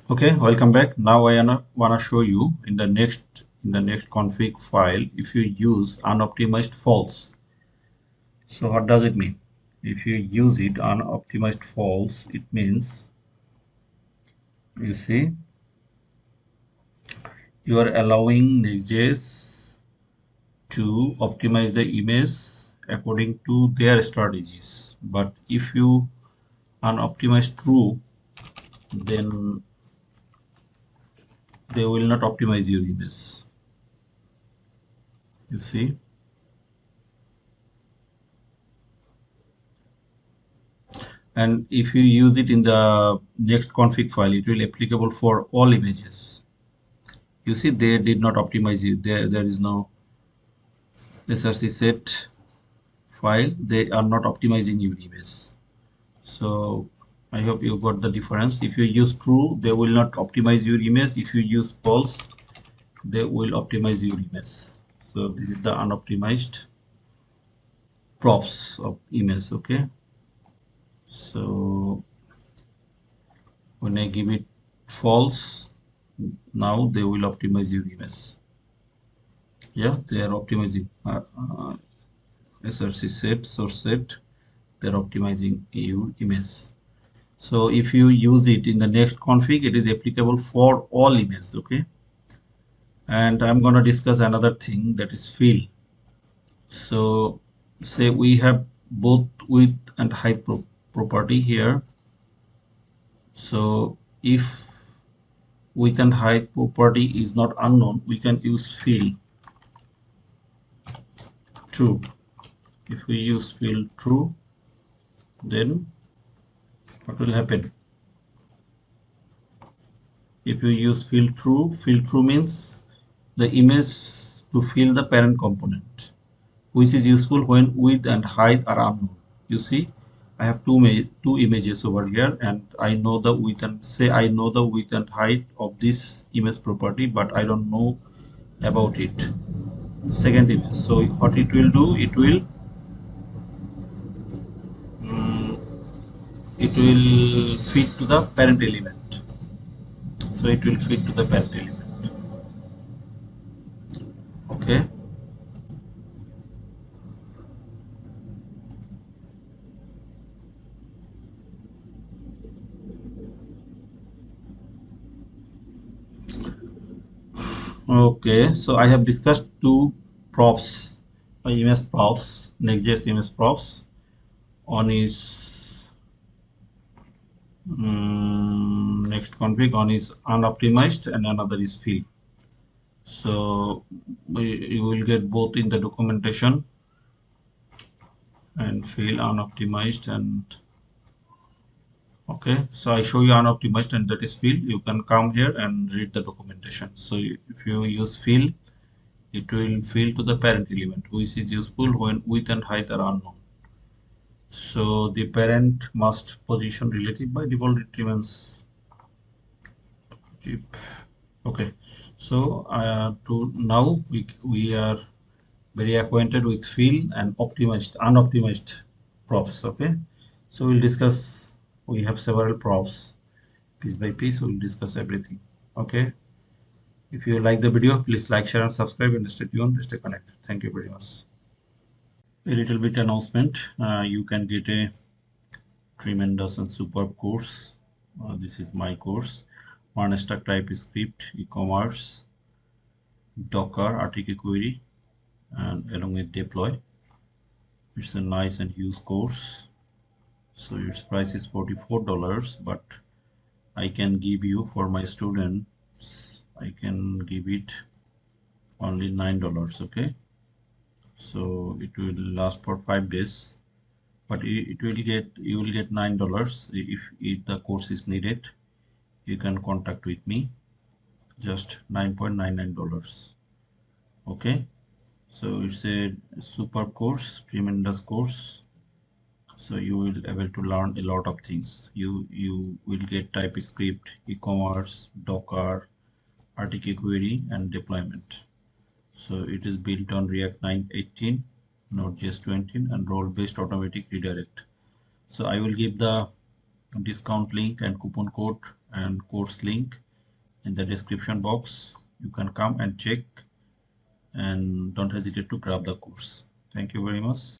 Okay, welcome back. Now I wanna show you in the next config file if you use unoptimized false. So what does it mean? If you use it unoptimized false, it means you see you are allowing Next.js to optimize the image according to their strategies. But if you unoptimize true, then they will not optimize your image. You see. And if you use it in the next config file, it will applicable for all images. You see, they did not optimize it. There is no src set file. They are not optimizing your image. So I hope you got the difference. If you use true, they will not optimize your image. If you use false, they will optimize your image. So this is the unoptimized props of image. Okay. So when I give it false, now they will optimize your image. Yeah, they are optimizing src set, source set. They're optimizing your image. So if you use it in the next config, it is applicable for all images. Okay. And I'm going to discuss another thing, that is fill. So say we have both width and height property here. So if width and height property is not unknown, we can use fill true. If we use fill true, then what will happen? If you use fill true means the image to fill the parent component, which is useful when width and height are unknown. You see, I have two images over here, and I know the width and say I know the width and height of this image property, but I don't know about it. Second image. So what it will do, mm, it will fit to the parent element. So it will fit to the parent element. Okay. Okay, so I have discussed two props, image props, Next.js image props. One is next config, one is unoptimized, and another is fill. So you will get both in the documentation, and fill unoptimized, and okay. So I show you unoptimized, and that is fill. You can come here and read the documentation. So if you use fill, it will fill to the parent element, which is useful when width and height are unknown. So the parent must position relative by default, it remains cheap. Okay, so to now we are very acquainted with fill and unoptimized props. Okay, so we'll discuss. We have several props. Piece by piece, we'll discuss everything. Okay, if you like the video, please like, share, and subscribe, and stay tuned, stay connected. Thank you very much. A little bit announcement. You can get a tremendous and superb course. This is my course. MERN stack, Typescript, Ecommerce, Docker, RTKquery, and along with deploy. It's a nice and huge course. So its price is $44, but I can give you, for my students, I can give it only $9. Okay, so it will last for 5 days, but you will get $9. If the course is needed, you can contact with me, just $9.99. Okay, so it's a super course, tremendous course. So you will able to learn a lot of things. You will get TypeScript, e-commerce, Docker, RTK query, and deployment. So it is built on React 9.18, Node.js 20, and role-based automatic redirect. So I will give the discount link and coupon code and course link in the description box. You can come and check and don't hesitate to grab the course. Thank you very much.